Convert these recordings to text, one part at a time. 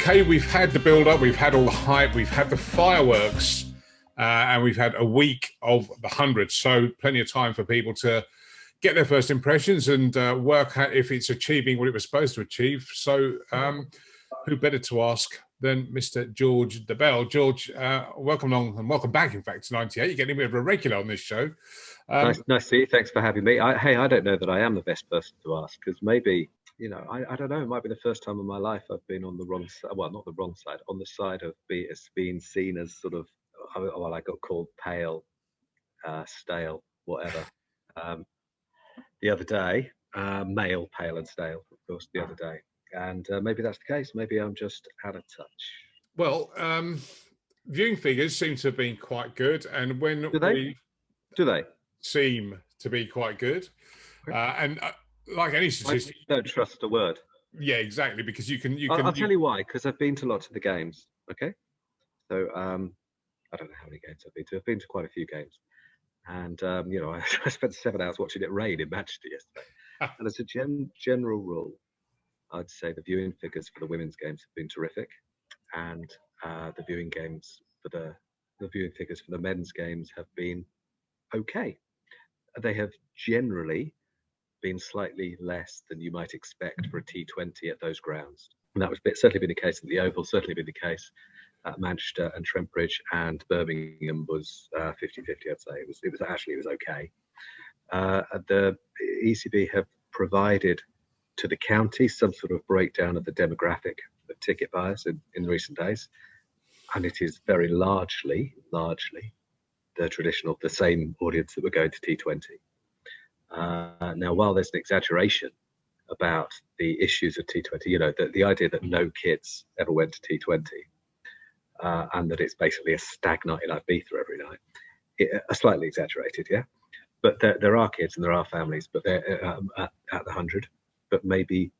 Okay, we've had the build-up, we've had all the hype, we've had the fireworks, and we've had a week of the 100. So plenty of time for people to get their first impressions and work out if it's achieving what it was supposed to achieve. So who better to ask than Mr. George Dobell. George, welcome along and welcome back, in fact, to 98. You're getting a bit of a regular on this show. Nice to see you. Thanks for having me. I don't know that I am the best person to ask, because maybe, I don't know, it might be the first time in my life I've been on the wrong side, well, not the wrong side, on the side of being seen as sort of, well, I got called pale, stale, whatever. The other day, male, pale and stale, of course, the other day. And maybe that's the case. Maybe I'm just out of touch. Well, viewing figures seem to have been quite good. And when Do they? Seem to be quite good. And like any statistic, I don't trust a word. Yeah, exactly, because you can. I'll tell you why. Because I've been to lots of the games. Okay, so I don't know how many games I've been to. I've been to quite a few games, and I spent 7 hours watching it rain in Manchester yesterday. And as a general rule, I'd say the viewing figures for the women's games have been terrific, and the viewing figures for the men's games have been okay. They have generally been slightly less than you might expect for a T20 at those grounds. And that was certainly been the case at the Oval, certainly been the case at Manchester and Trent Bridge, and Birmingham was 50-50, I'd say. It was okay. The ECB have provided to the county some sort of breakdown of the demographic of ticket buyers in recent days. And it is very largely the same audience that were going to T20. Now, while there's an exaggeration about the issues of T20, the idea that no kids ever went to T20 and that it's basically a stag night in Ibiza every night, are slightly exaggerated, yeah? But there are kids and there are families, but they're at the 100. But maybe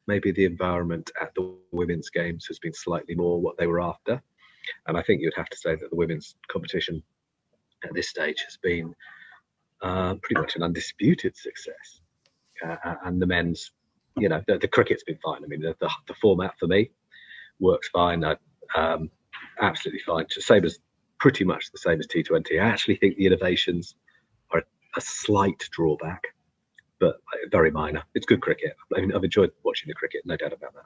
the environment at the women's games has been slightly more what they were after. And I think you'd have to say that the women's competition at this stage has been pretty much an undisputed success. And the men's, the cricket's been fine. I mean, the format for me works fine. Absolutely fine. Pretty much the same as T20. I actually think the innovations are a slight drawback, but very minor. It's good cricket. I mean, I've enjoyed watching the cricket, no doubt about that.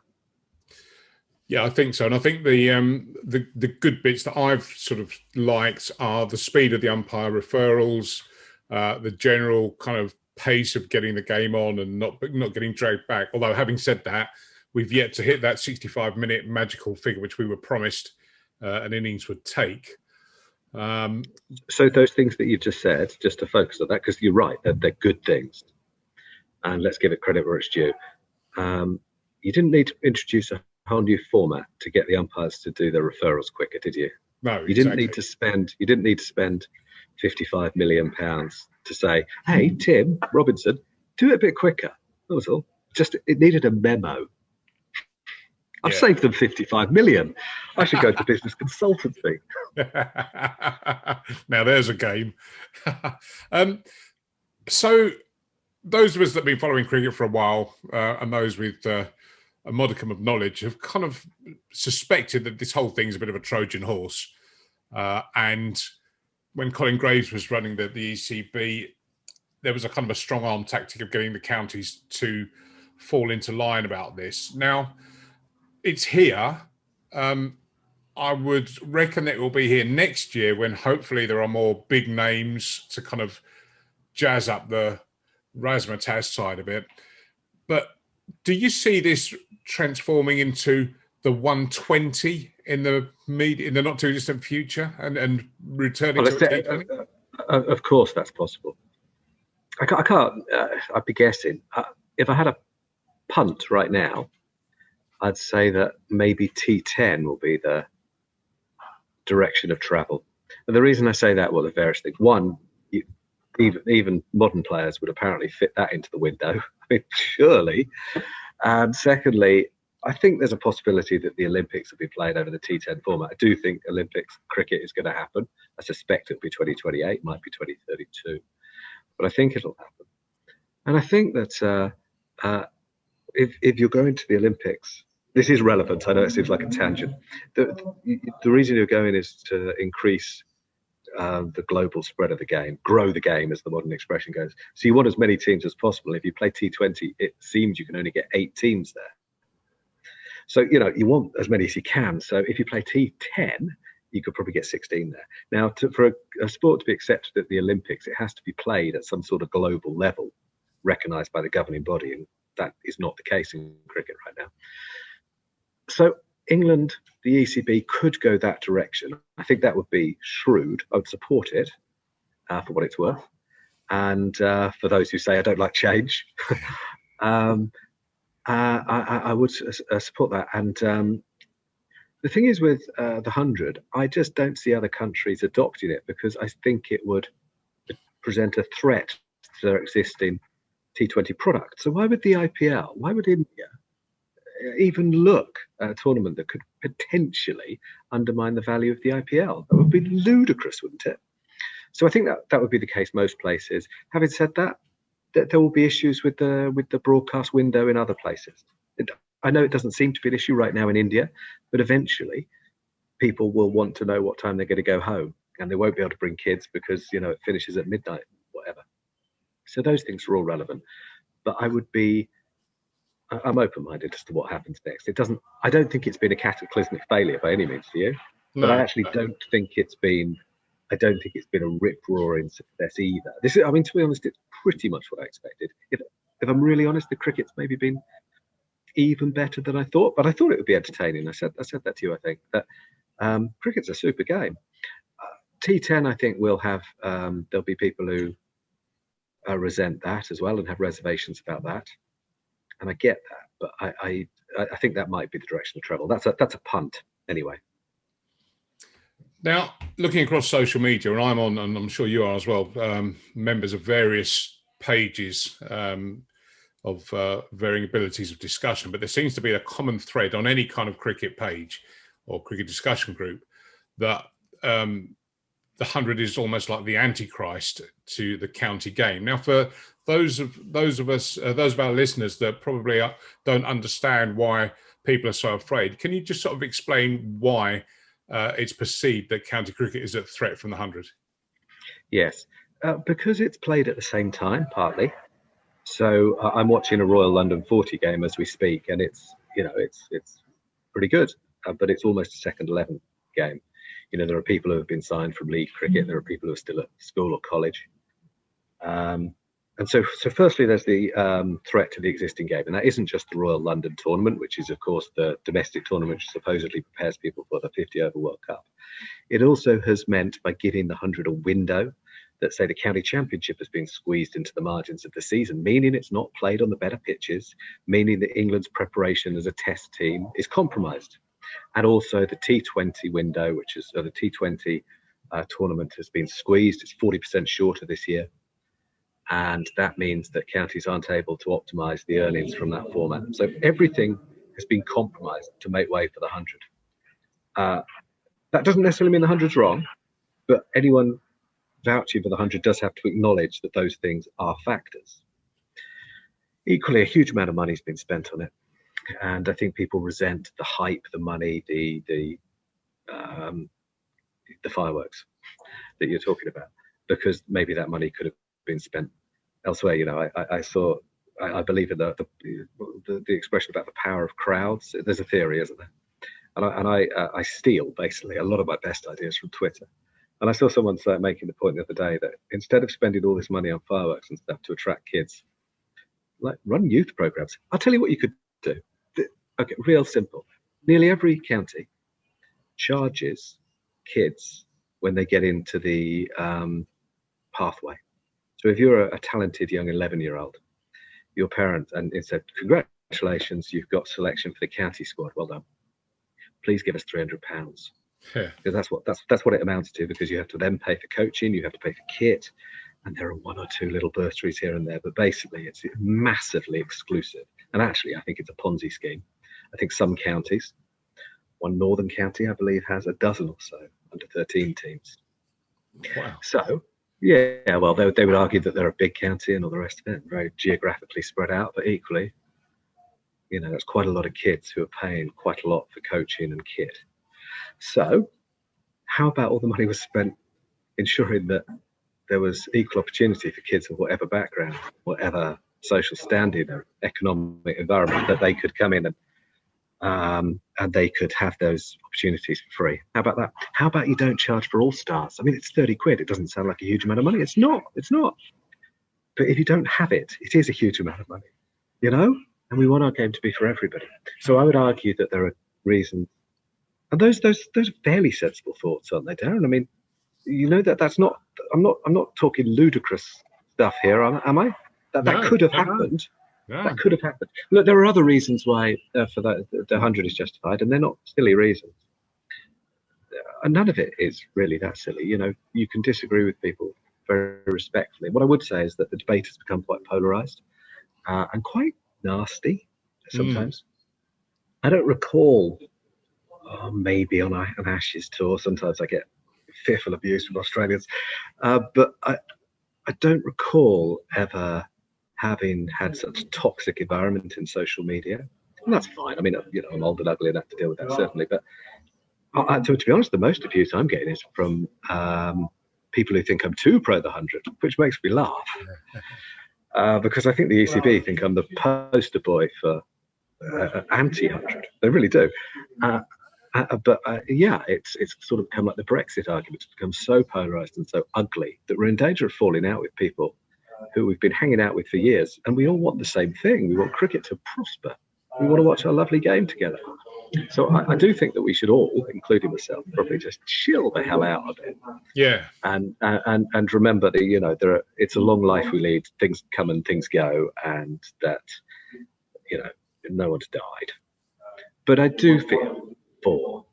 Yeah, I think so. And I think the good bits that I've sort of liked are the speed of the umpire referrals, the general kind of pace of getting the game on and not getting dragged back. Although, having said that, we've yet to hit that 65-minute magical figure which we were promised an innings would take. So those things that you've just said, just to focus on that, because you're right, they're good things. And let's give it credit where it's due. You didn't need to introduce a whole new format to get the umpires to do their referrals quicker, did you? No, you didn't need to spend. You didn't need to spend £55 million to say, "Hey, Tim Robinson, do it a bit quicker." That was all. Just it needed a memo. I've saved them 55 million. I should go to business consultancy. Now there's a game. So those of us that have been following cricket for a while, and those with a modicum of knowledge, have kind of suspected that this whole thing's a bit of a Trojan horse. And when Colin Graves was running the ECB, there was a kind of a strong arm tactic of getting the counties to fall into line about this. Now, it's here. I would reckon it will be here next year when hopefully there are more big names to kind of jazz up the razzmatazz side of it. But do you see this transforming into the 120 in the not too distant future and returning to T20? Of course, that's possible. I can't. I'd be guessing. If I had a punt right now, I'd say that maybe T10 will be the direction of travel. And the reason I say that, well, there's various things. One, even modern players would apparently fit that into the window. I mean, surely. And secondly, I think there's a possibility that the Olympics will be played over the T10 format. I do think Olympics cricket is going to happen. I suspect it'll be 2028, might be 2032. But I think it'll happen. And I think that if you're going to the Olympics this is relevant. I know it seems like a tangent. The reason you're going is to increase the global spread of the game, grow the game, as the modern expression goes. So you want as many teams as possible. If you play T20, it seems you can only get 8 teams there. So, you know, you want as many as you can. So if you play T10, you could probably get 16 there. Now, for a sport to be accepted at the Olympics, it has to be played at some sort of global level, recognised by the governing body, and that is not the case in cricket right now. So England, the ECB, could go that direction. I think that would be shrewd. I would support it for what it's worth. And for those who say I don't like change, I would support that. And the thing is with the 100, I just don't see other countries adopting it because I think it would present a threat to their existing T20 product. So why would the IPL, why would India even look at a tournament that could potentially undermine the value of the IPL? That would be ludicrous, wouldn't it? So I think that would be the case most places. Having said that, there will be issues with the broadcast window in other places. I know it doesn't seem to be an issue right now in India, but eventually people will want to know what time they're going to go home, and they won't be able to bring kids because, you know, it finishes at midnight, whatever. So those things are all relevant. But I'm open-minded as to what happens next. I don't think it's been a cataclysmic failure by any means, do you? But I actually don't think it's been a rip-roaring success either. I mean, to be honest, it's pretty much what I expected. If I'm really honest, the cricket's maybe been even better than I thought, but I thought it would be entertaining. I said that to you, I think, that cricket's a super game. T10, I think, will have, there'll be people who resent that as well and have reservations about that. And I get that, but I think that might be the direction of travel. That's a punt anyway. Now, looking across social media, and I'm on, and I'm sure you are as well, members of various pages of varying abilities of discussion, but there seems to be a common thread on any kind of cricket page or cricket discussion group that the 100 is almost like the antichrist to the county game. Now, for those of our listeners that probably don't understand why people are so afraid, can you just sort of explain why it's perceived that county cricket is a threat from the 100? Yes, because it's played at the same time, partly. So I'm watching a Royal London 40 game as we speak, and it's pretty good, but it's almost a second 11 game. You know, there are people who have been signed from league cricket. There are people who are still at school or college. And so firstly, there's the threat to the existing game. And that isn't just the Royal London tournament, which is, of course, the domestic tournament which supposedly prepares people for the 50-over World Cup. It also has meant, by giving the 100 a window, that, say, the county championship has been squeezed into the margins of the season, meaning it's not played on the better pitches, meaning that England's preparation as a test team is compromised. And also the T20 window, which is the T20 tournament, has been squeezed. It's 40% shorter this year. And that means that counties aren't able to optimise the earnings from that format. So everything has been compromised to make way for the 100. That doesn't necessarily mean the 100's wrong, but anyone vouching for the 100 does have to acknowledge that those things are factors. Equally, a huge amount of money has been spent on it. And I think people resent the hype, the money, the fireworks that you're talking about, because maybe that money could have been spent elsewhere. You know, I believe in the expression about the power of crowds. There's a theory, isn't there? And I steal basically a lot of my best ideas from Twitter. And I saw someone making the point the other day that instead of spending all this money on fireworks and stuff to attract kids, like, run youth programs. I'll tell you what you could do. Okay, real simple. Nearly every county charges kids when they get into the pathway. So if you're a talented young 11-year-old, your parent, and it said, congratulations, you've got selection for the county squad. Well done. Please give us £300. Yeah. Because that's what it amounts to, because you have to then pay for coaching, you have to pay for kit, and there are one or two little bursaries here and there, but basically it's massively exclusive. And actually, I think it's a Ponzi scheme. I think some counties, one northern county, I believe, has a dozen or so under 13 teams. Wow. So, yeah, well, they would argue that they're a big county and all the rest of it, very geographically spread out, but equally, that's quite a lot of kids who are paying quite a lot for coaching and kit. So how about all the money was spent ensuring that there was equal opportunity for kids of whatever background, whatever social standing or economic environment, that they could come in and they could have those opportunities for free. How about that? How about you don't charge for All Stars? I mean, it's 30 quid. It doesn't sound like a huge amount of money. It's not. But if you don't have it, it is a huge amount of money, and we want our game to be for everybody. So I would argue that there are reasons, and those are fairly sensible thoughts, aren't they, Darren? I mean, that's not, I'm not talking ludicrous stuff here, am I? That could have happened. No. That could have happened. Look, there are other reasons why for that the 100 is justified, and they're not silly reasons. And none of it is really that silly. You can disagree with people very respectfully. What I would say is that the debate has become quite polarized and quite nasty sometimes. I don't recall, maybe on an Ashes tour, sometimes I get fearful abuse from Australians, but I don't recall ever having had such a toxic environment in social media. And that's fine. I mean, I'm old and ugly enough to deal with that, certainly. But to be honest, the most abuse I'm getting is from people who think I'm too pro the 100, which makes me laugh. Because I think the ECB think I'm the poster boy for anti-100. They really do. But it's sort of become like the Brexit argument. It's become so polarised and so ugly that we're in danger of falling out with people who we've been hanging out with for years. And we all want the same thing. We want cricket to prosper. We want to watch our lovely game together. So I do think that we should all, including myself, probably just chill the hell out of it. Yeah. And remember that it's a long life we lead. Things come and things go, and that no one's died. But I do feel for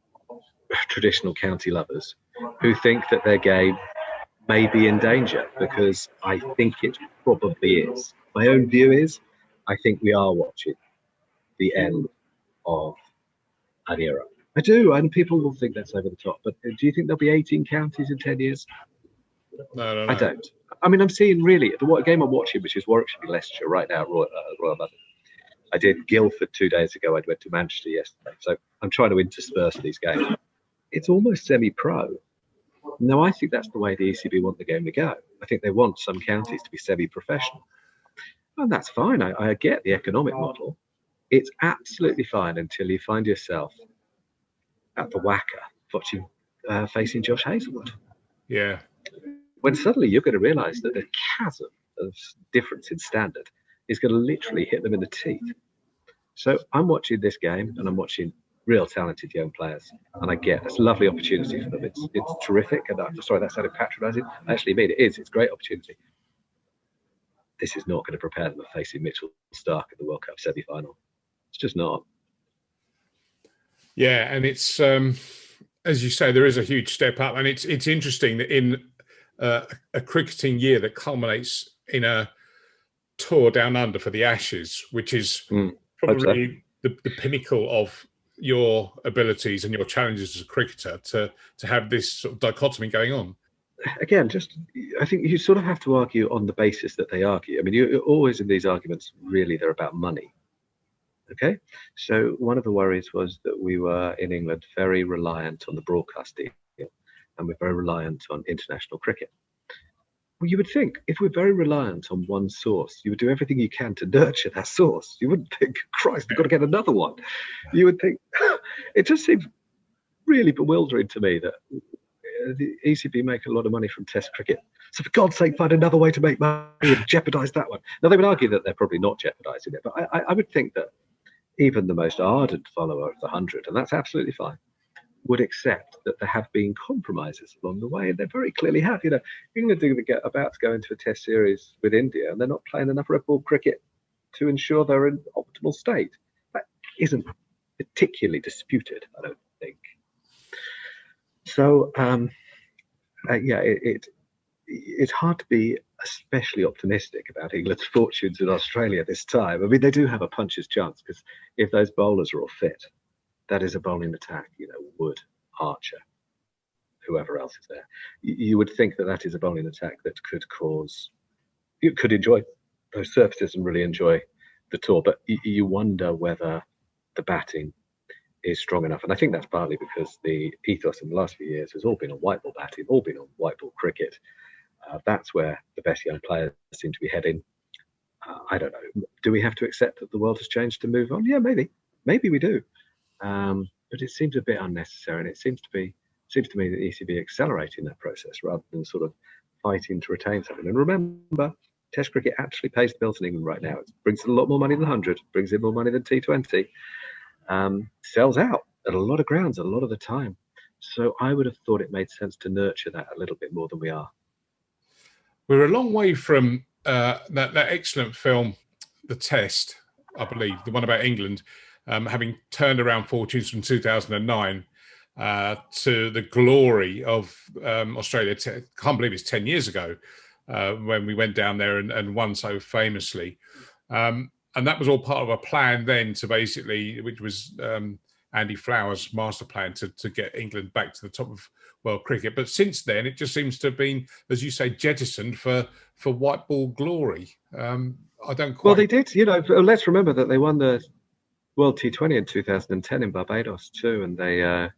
traditional county lovers who think that their game may be in danger, because I think it probably is. My own view is, I think we are watching the end of an era. I do, and people will think that's over the top, but do you think there'll be 18 counties in 10 years? No. I don't. I mean, I'm seeing really, the game I'm watching, which is Warwickshire v Leicestershire right now, Royal London. I did Guildford 2 days ago. I went to Manchester yesterday. So I'm trying to intersperse these games. It's almost semi-pro. Now, I think that's the way the ECB want the game to go. I think they want some counties to be semi-professional. And that's fine. I get the economic model. It's absolutely fine until you find yourself at the Wacker watching facing Josh Hazlewood. Yeah. When suddenly you're going to realise that the chasm of difference in standard is going to literally hit them in the teeth. So I'm watching this game, and I'm watching real talented young players, and I get it's a lovely opportunity for them. It's terrific, and I'm sorry that sounded patronising. I actually mean it is. It's a great opportunity. This is not going to prepare them for facing Mitchell Starc in the World Cup semi-final. It's just not. Yeah, and it's as you say, there is a huge step up, and it's interesting that in a cricketing year that culminates in a tour down under for the Ashes, which is probably the pinnacle of your abilities and your challenges as a cricketer, to have this sort of dichotomy going on. Again, I think you sort of have to argue on the basis that they argue. I mean, you're always in these arguments, really, they're about money. Okay, so one of the worries was that we were in England very reliant on the broadcast deal, and we're very reliant on international cricket. Well, you would think if we're very reliant on one source, you would do everything you can to nurture that source. You wouldn't think, Christ, we've got to get another one. You would think, it just seems really bewildering to me that the ECB make a lot of money from Test cricket. So for God's sake, find another way to make money and jeopardise that one. Now, they would argue that they're probably not jeopardising it, but I would think that even the most ardent follower of the 100, and that's absolutely fine, would accept that there have been compromises along the way, and they very clearly have. England are about to go into a Test series with India, and they're not playing enough red ball cricket to ensure they're in optimal state. That isn't particularly disputed, I don't think. So, it's hard to be especially optimistic about England's fortunes in Australia this time. I mean, they do have a puncher's chance, because if those bowlers are all fit, that is a bowling attack, Wood, Archer, whoever else is there. You would think that is a bowling attack that could enjoy those surfaces and really enjoy the tour, but you wonder whether the batting is strong enough. And I think that's partly because the ethos in the last few years has all been on white ball batting, all been on white ball cricket. That's where the best young players seem to be heading. I don't know. Do we have to accept that the world has changed to move on? Yeah, maybe. Maybe we do. But it seems a bit unnecessary, and it seems to me that the ECB accelerating that process rather than sort of fighting to retain something. And remember, Test cricket actually pays the bills in England right now. It brings in a lot more money than 100, brings in more money than T20, sells out at a lot of grounds a lot of the time. So I would have thought it made sense to nurture that a little bit more than we are. We're a long way from that excellent film, The Test, I believe, the one about England, having turned around fortunes from 2009 to the glory of Australia. Can't believe it's 10 years ago when we went down there and won so famously. And that was all part of a plan then to basically, which was Andy Flower's master plan to get England back to the top of world cricket. But since then, it just seems to have been, as you say, jettisoned for white ball glory. I don't quite... Well, they did. You know, let's remember that they won the World T20 in 2010 in Barbados too, and they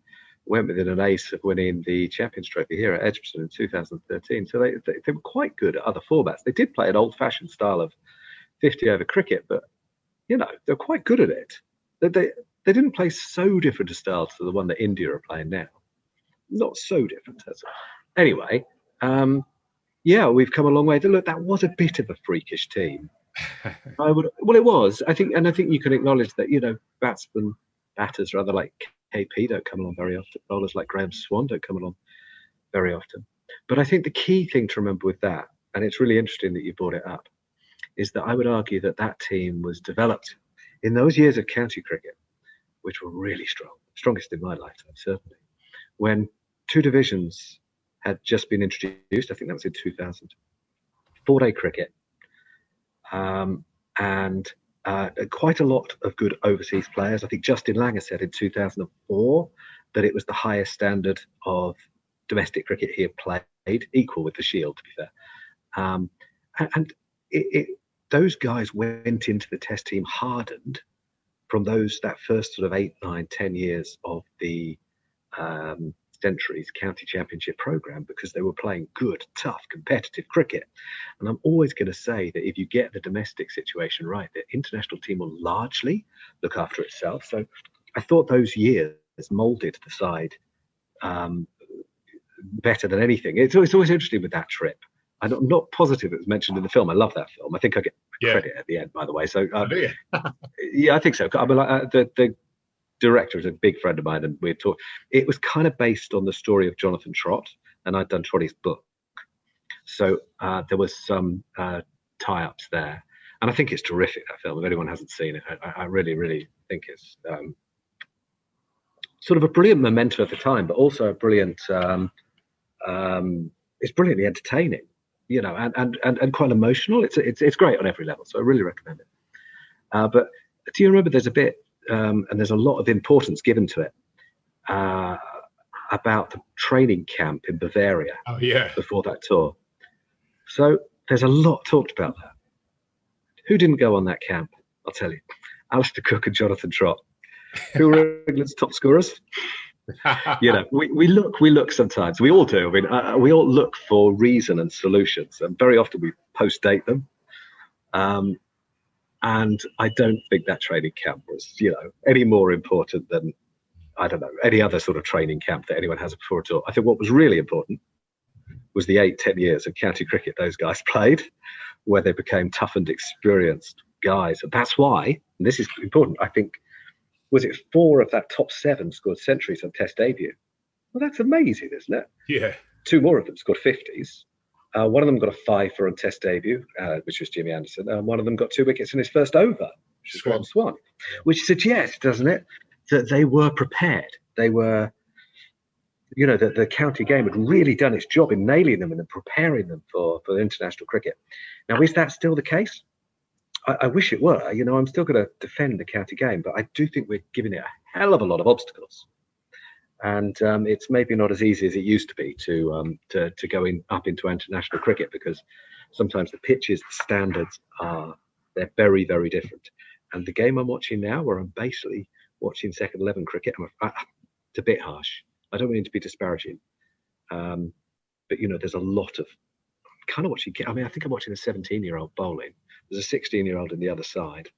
went within an ace of winning the Champions Trophy here at Edgbaston in 2013. So they were quite good at other formats. They did play an old-fashioned style of 50-over cricket, but you know, they're quite good at it. They didn't play so different a style to the one that India are playing now. Not so different. Anyway, yeah, we've come a long way. Look, that was a bit of a freakish team. Well, it was. I think you can acknowledge that, you know, batters rather like KP don't come along very often. Bowlers like Graham Swan don't come along very often. But I think the key thing to remember with that, and it's really interesting that you brought it up, is that I would argue that team was developed in those years of county cricket, which were really strong, strongest in my lifetime, certainly, when two divisions had just been introduced. I think that was in 2000. 4-day cricket, and quite a lot of good overseas players. I think Justin Langer said in 2004 that it was the highest standard of domestic cricket he had played, equal with the Shield, to be fair. And those guys went into the Test team hardened from that first sort of 8, 9, 10 years of the Centuries County Championship programme, because they were playing good, tough, competitive cricket. And I'm always going to say that if you get the domestic situation right, the international team will largely look after itself. So I thought those years moulded the side better than anything. It's always interesting with that trip. I'm not positive it was mentioned in the film. I love that film. I think I get credit at the end, by the way. So yeah, I think so. I mean, the director is a big friend of mine, and we talked. It was kind of based on the story of Jonathan Trott, and I'd done Trotty's book. So there was some tie-ups there, and I think it's terrific, that film. If anyone hasn't seen it, I really, really think it's sort of a brilliant memento at the time, but also a brilliant. It's brilliantly entertaining, you know, and quite emotional. It's great on every level, so I really recommend it. But do you remember there's a bit, and there's a lot of importance given to it, about the training camp in Bavaria before that tour. So there's a lot talked about that. Who didn't go on that camp? I'll tell you. Alistair Cook and Jonathan Trott. Who were England's top scorers? You know, we look sometimes. We all do. I mean, we all look for reason and solutions, and very often we post-date them. And I don't think that training camp was, you know, any more important than, I don't know, any other sort of training camp that anyone has before at all. I think what was really important was the 8-10 years of county cricket those guys played, where they became toughened, experienced guys. And that's why, and this is important, I think, was it 4 of that top 7 scored centuries on Test debut? Well, that's amazing, isn't it? Yeah. 2 more of them scored 50s. One of them got a 5 on Test debut, which was Jimmy Anderson. And one of them got 2 wickets in his first over, which is Graham Swan, which suggests, doesn't it, that they were prepared. They were, you know, the county game had really done its job in nailing them and in preparing them for international cricket. Now, is that still the case? I wish it were. You know, I'm still going to defend the county game, but I do think we're giving it a hell of a lot of obstacles. And it's maybe not as easy as it used to be to go up into international cricket, because sometimes the pitches, the standards are They're very, very different. And the game I'm watching now, where I'm basically watching second 11 cricket, it's a bit harsh. I don't mean to be disparaging, but there's a lot of kind of watching. I mean, I think I'm watching a 17-year-old bowling. There's a 16-year-old in the other side.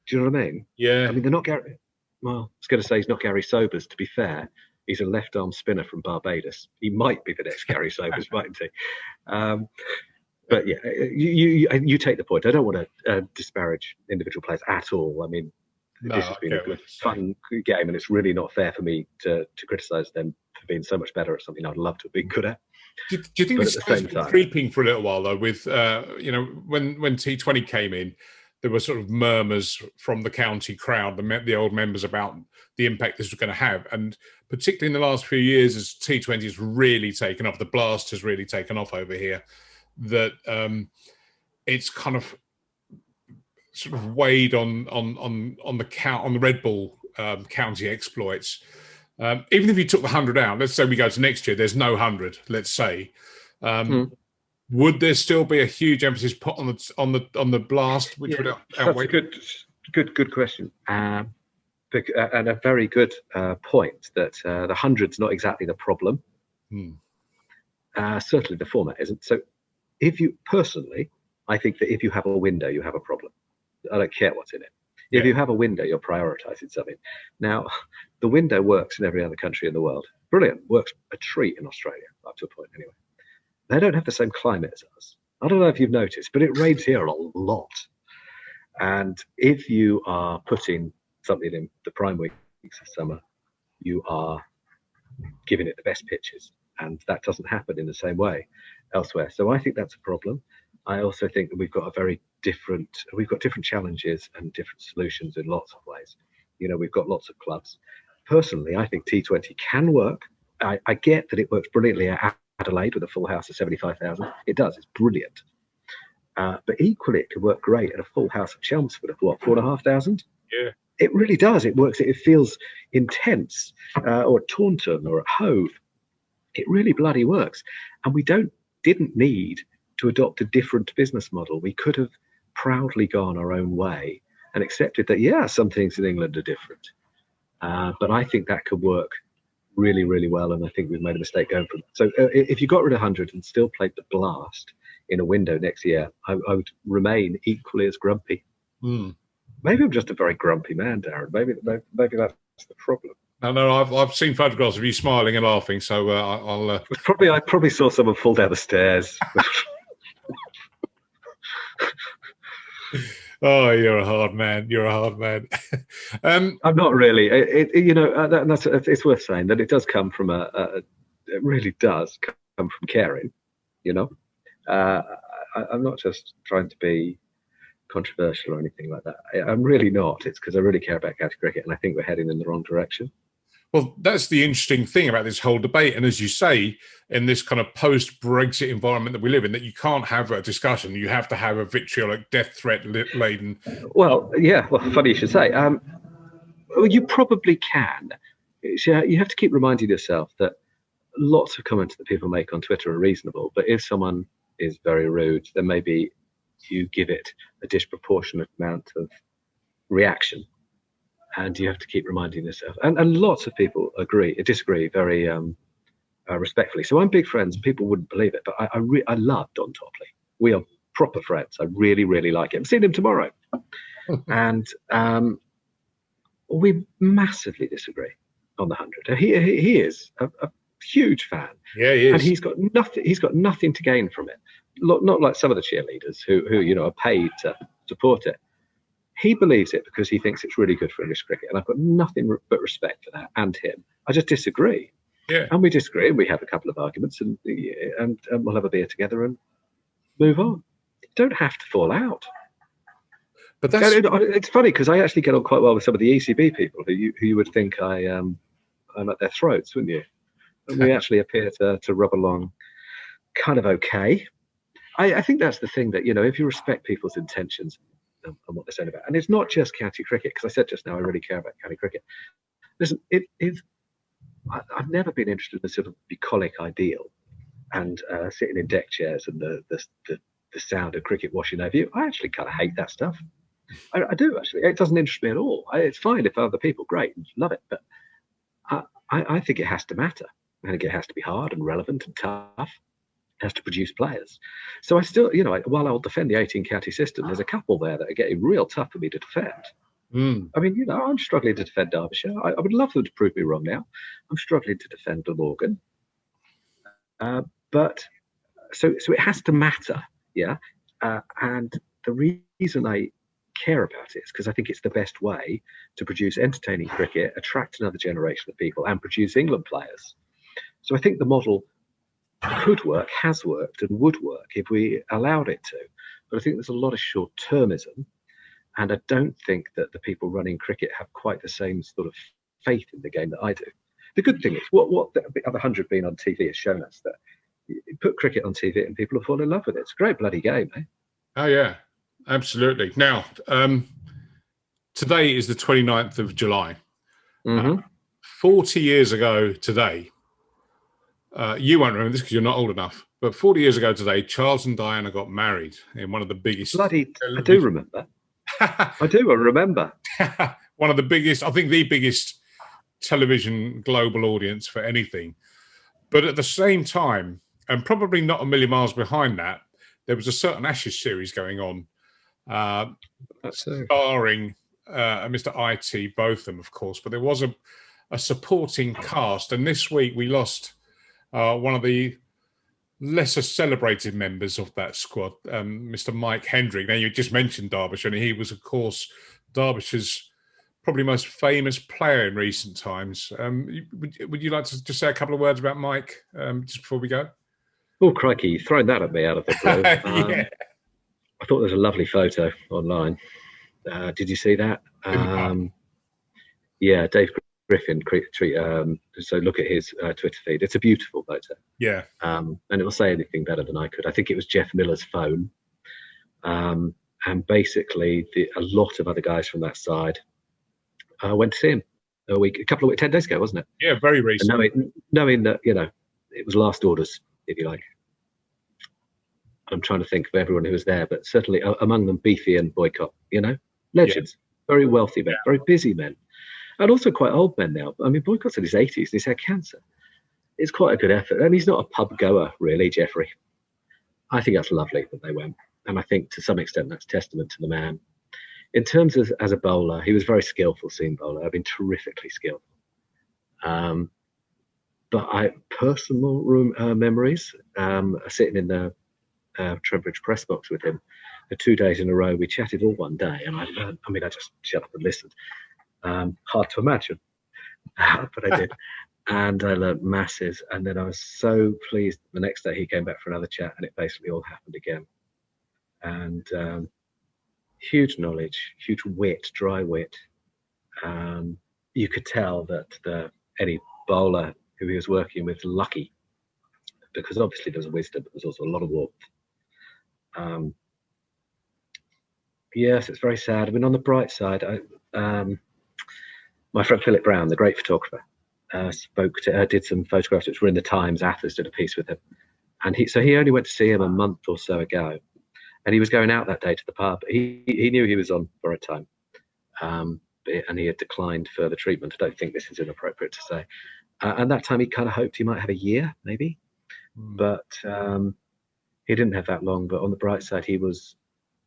Do you know what I mean? Yeah. I mean, they're not Gary. Well, I was going to say he's not Gary Sobers. To be fair, he's a left-arm spinner from Barbados. He might be the next Gary Sobers, mightn't he? But yeah, you take the point. I don't want to disparage individual players at all. I mean, this has been a good, fun game, and it's really not fair for me to criticise them for being so much better at something I'd love to have been good at. Do you think this has been creeping for a little while though? With when T20 came in, there were sort of murmurs from the county crowd, the old members, about the impact this was going to have, and particularly in the last few years, as T20 has really taken off, the blast has really taken off over here. That it's kind of sort of weighed on the Red Bull county exploits. Even if you took the 100 out, let's say we go to next year, there's no 100. Let's say, would there still be a huge emphasis put on the blast, which would outweigh? That's a good question, and a very good point. That the 100's not exactly the problem. Certainly, the format isn't. So, I think that if you have a window, you have a problem. I don't care what's in it. If you have a window, you're prioritizing something. Now, the window works in every other country in the world. Brilliant. Works a treat in Australia, up to a point anyway. They don't have the same climate as us. I don't know if you've noticed, but it rains here a lot. And if you are putting something in the prime weeks of summer, you are giving it the best pitches. And that doesn't happen in the same way elsewhere. So I think that's a problem. I also think that we've got different challenges and different solutions in lots of ways. We've got lots of clubs. Personally, I think T20 can work. I get that it works brilliantly at Adelaide with a full house of 75,000. It does. It's brilliant. But equally, it could work great at a full house of Chelmsford of 4,500. Yeah. It really does. It works. It feels intense. Or at Taunton or at Hove. It really bloody works. And we didn't need to adopt a different business model. We could have proudly gone our own way and accepted that, some things in England are different. But I think that could work really, really well. And I think we've made a mistake going from it. So if you got rid of 100 and still played the blast in a window next year, I would remain equally as grumpy. Maybe I'm just a very grumpy man, Darren. Maybe that's the problem. No, I've seen photographs of you smiling and laughing, so I'll. I probably saw someone fall down the stairs. Oh, you're a hard man. You're a hard man. I'm not really. It's worth saying that it does come from it really does come from caring. I'm not just trying to be controversial or anything like that. I'm really not. It's because I really care about county cricket, and I think we're heading in the wrong direction. Well, that's the interesting thing about this whole debate. And as you say, in this kind of post-Brexit environment that we live in, that you can't have a discussion. You have to have a vitriolic, death threat laden. Well, yeah. Well, funny you should say. You probably can. You have to keep reminding yourself that lots of comments that people make on Twitter are reasonable. But if someone is very rude, then maybe you give it a disproportionate amount of reaction. And you have to keep reminding yourself. And lots of people disagree very respectfully. So I'm big friends. People wouldn't believe it, but I love Don Topley. We are proper friends. I really, really like him. I'm seeing him tomorrow. And we massively disagree on the 100. He is a huge fan. Yeah, he is. And he's got nothing to gain from it. Not like some of the cheerleaders who are paid to support it. He believes it because he thinks it's really good for English cricket, and I've got nothing but respect for that and him. I just disagree. Yeah. And we disagree, and we have a couple of arguments, and we'll have a beer together and move on. You don't have to fall out. But it's funny because I actually get on quite well with some of the ECB people who you would think I'm at their throats, wouldn't you? And we actually appear to rub along kind of okay. I think that's the thing that, if you respect people's intentions and what they're saying about, and it's not just county cricket, because I said just now I really care about county cricket. Listen, I've never been interested in the sort of bucolic ideal and sitting in deck chairs and the the sound of cricket washing over you. I actually kind of hate that stuff. I do, actually. It doesn't interest me at all. It's fine if other people, great, love it. But I think it has to matter. I think it has to be hard and relevant and tough. It has to produce players. So I still, while I'll defend the 18 county system, there's a couple there that are getting real tough for me to defend. I mean, I'm struggling to defend Derbyshire. I would love them to prove me wrong now. I'm struggling to defend Glamorgan. But so it has to matter, yeah. And the reason I care about it is because I think it's the best way to produce entertaining cricket, attract another generation of people, and produce England players. So I think the model could work, has worked, and would work if we allowed it to. But I think there's a lot of short-termism, and I don't think that the people running cricket have quite the same sort of faith in the game that I do. The good thing is, what the other 100 being on TV has shown us, that you put cricket on TV and people will fall in love with it. It's a great bloody game, eh? Oh, yeah, absolutely. Now, today is the 29th of July. 40 years ago today, you won't remember this because you're not old enough, but 40 years ago today, Charles and Diana got married in one of the biggest... I do remember. I remember. One of the biggest, I think the biggest television global audience for anything. But at the same time, and probably not a million miles behind that, there was a certain Ashes series going on, starring Mr. I.T. Botham, of course, but there was a supporting cast. And this week we lost one of the lesser celebrated members of that squad, Mr. Mike Hendrick. Now, you just mentioned Derbyshire, and he was, of course, Derbyshire's probably most famous player in recent times. Would you like to just say a couple of words about Mike just before we go? Oh, crikey, you've thrown that at me out of the blue. Yeah. I thought there was a lovely photo online. Did you see that? Yeah, Dave Griffin. So look at his Twitter feed. It's a beautiful photo. Yeah. And it will say anything better than I could. I think it was Jeff Miller's phone. And basically, a lot of other guys from that side went to see him a couple of weeks, 10 days ago, wasn't it? Yeah, very recent. Knowing that, it was last orders, if you like. I'm trying to think of everyone who was there, but certainly among them, Beefy and Boycott, legends, very wealthy men, very busy men, and also quite old men now. I mean, Boycott's in his 80s and he's had cancer. It's quite a good effort. And he's not a pub goer, really, Jeffrey. I think that's lovely that they went. And I think to some extent that's testament to the man. In terms of as a bowler, he was a very skillful seam bowler. I've been terrifically skillful. But personal memories, sitting in the Trembridge press box with him for 2 days in a row. We chatted all one day, and I just shut up and listened. Hard to imagine, but I did. And I learned masses. And then I was so pleased the next day he came back for another chat, and it basically all happened again. And huge knowledge, huge wit, dry wit. You could tell that any bowler who he was working with lucky, because obviously there's wisdom, but there's also a lot of warmth. Yes, it's very sad. I mean, on the bright side, my friend Philip Brown, the great photographer, did some photographs which were in the Times. Athers did a piece with him, and he only went to see him a month or so ago, and he was going out that day to the pub. He knew he was on borrowed time, and he had declined further treatment. I don't think this is inappropriate to say. And that time he kind of hoped he might have a year, maybe, but he didn't have that long. But on the bright side, he was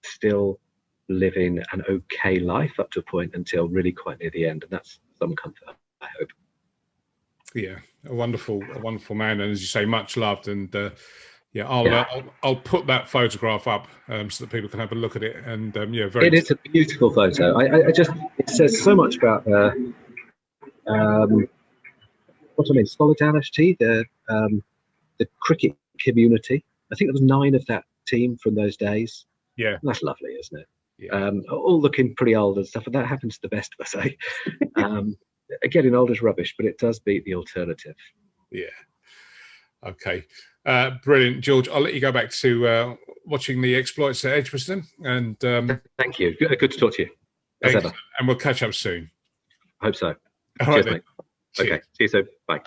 still living an okay life up to a point until really quite near the end, and that's some comfort, I hope. Yeah, a wonderful man, and as you say, much loved. And I'll put that photograph up so that people can have a look at it. And it is a beautiful photo. It says so much about solidarity, the cricket community. I think there was 9 of that team from those days. Yeah, and that's lovely, isn't it? Yeah. All looking pretty old and stuff, and that happens to the best of us, eh? Getting old is rubbish, but it does beat the alternative. Yeah. Okay. Brilliant, George. I'll let you go back to watching the exploits at Edgbaston. And thank you. Good to talk to you. As ever. And we'll catch up soon. I hope so. All right, Cheers, mate. Okay. See you soon. Bye.